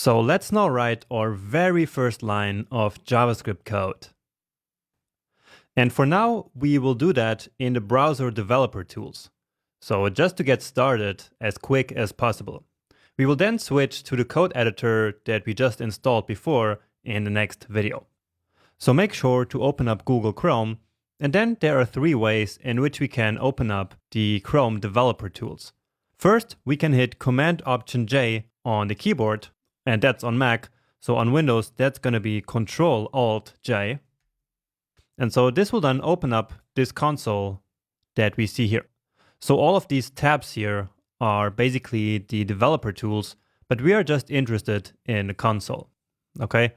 So let's now write our very first line of JavaScript code. And for now, we will do that in the browser developer tools. So just to get started as quick as possible. We will then switch to the code editor that we just installed before in the next video. So make sure to open up Google Chrome, and then there are 3 ways in which we can open up the Chrome developer tools. First, we can hit Command-Option-J on the keyboard, and that's on Mac. So on Windows, that's going to be Control-Alt-J. And so this will then open up this console that we see here. So all of these tabs here are basically the developer tools, but we are just interested in the console. Okay.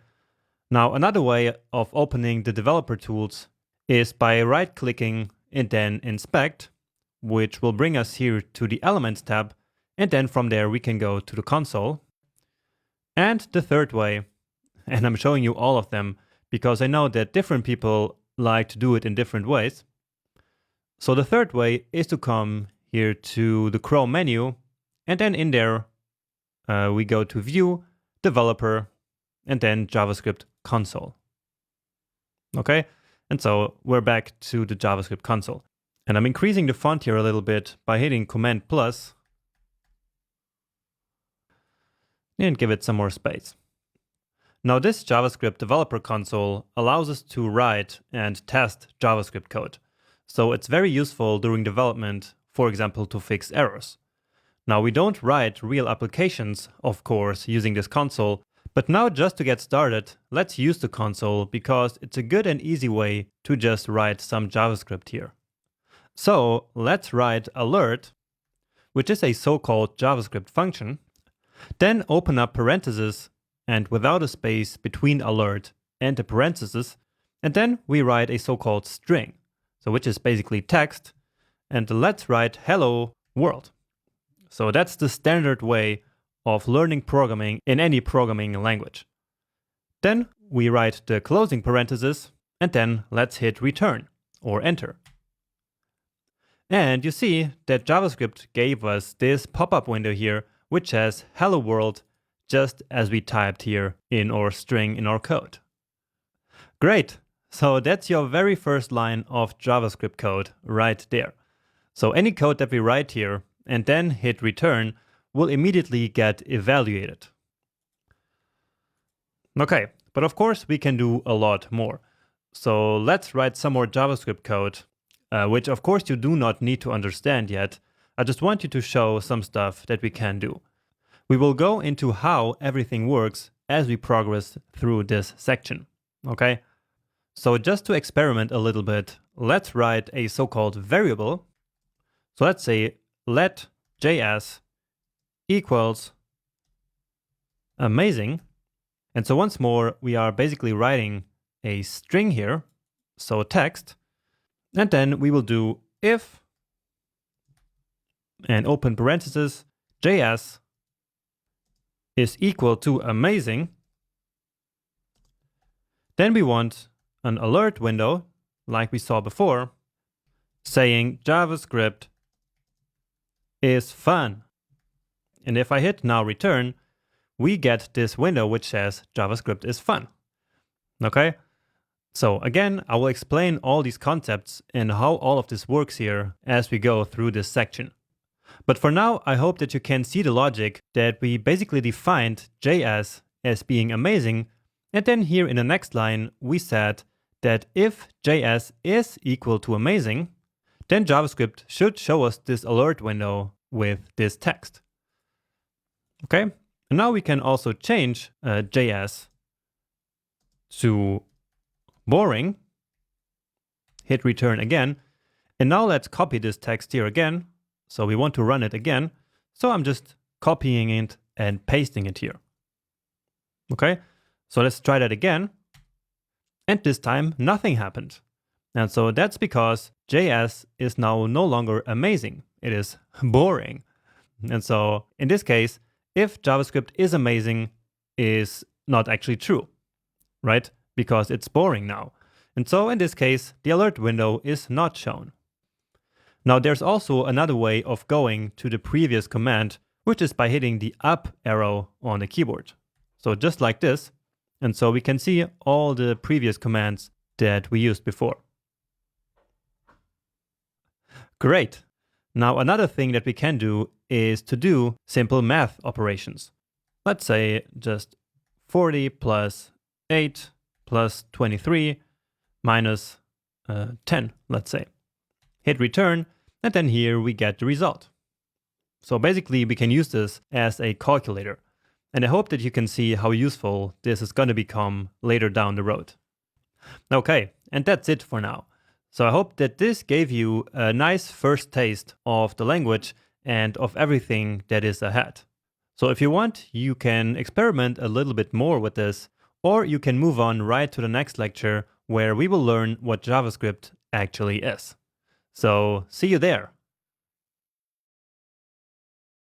Now another way of opening the developer tools is by right-clicking and then Inspect, which will bring us here to the Elements tab, and then from there we can go to the console. And the third way, and I'm showing you all of them because I know that different people like to do it in different ways. So the third way is to come here to the Chrome menu, and then in there we go to View, Developer, and then JavaScript Console. Okay, and so we're back to the JavaScript console. And I'm increasing the font here a little bit by hitting Command+, and give it some more space. Now this JavaScript developer console allows us to write and test JavaScript code. So it's very useful during development, for example, to fix errors. Now we don't write real applications, of course, using this console, but now just to get started, let's use the console because it's a good and easy way to just write some JavaScript here. So let's write alert, which is a so-called JavaScript function. Then open up parentheses and without a space between alert and the parentheses, and then we write a so-called string, so which is basically text, and let's write hello world. So that's the standard way of learning programming in any programming language. Then we write the closing parentheses, and then let's hit return or enter. And you see that JavaScript gave us this pop-up window here which says hello world, just as we typed here in our string in our code. Great, so that's your very first line of JavaScript code right there. So any code that we write here and then hit return will immediately get evaluated. Okay, but of course we can do a lot more. So let's write some more JavaScript code, which of course you do not need to understand yet. I just want you to show some stuff that we can do. We will go into how everything works as we progress through this section, okay? So just to experiment a little bit, let's write a so-called variable. So let's say let JS equals amazing. And so once more, we are basically writing a string here, so text, and then we will do if and open parentheses, JS is equal to amazing. Then we want an alert window, like we saw before, saying JavaScript is fun. And if I hit now return, we get this window which says JavaScript is fun. Okay? So again, I will explain all these concepts and how all of this works here as we go through this section. But for now, I hope that you can see the logic that we basically defined JS as being amazing. And then here in the next line, we said that if JS is equal to amazing, then JavaScript should show us this alert window with this text. Okay, and now we can also change JS to boring, hit return again, and now let's copy this text here again. So we want to run it again, so I'm just copying it and pasting it here. Okay, so let's try that again, and this time nothing happened. And so that's because JS is now no longer amazing, it is boring. And so in this case, if JavaScript is amazing is not actually true, right? Because it's boring now. And so in this case, the alert window is not shown. Now there's also another way of going to the previous command, which is by hitting the up arrow on the keyboard. So just like this. And so we can see all the previous commands that we used before. Great. Now another thing that we can do is to do simple math operations. Let's say just 40 plus 8 plus 23 minus 10, let's say. Hit return, and then here we get the result. So basically we can use this as a calculator. And I hope that you can see how useful this is going to become later down the road. Okay, and that's it for now. So I hope that this gave you a nice first taste of the language and of everything that is ahead. So if you want, you can experiment a little bit more with this, or you can move on right to the next lecture where we will learn what JavaScript actually is. So see you there.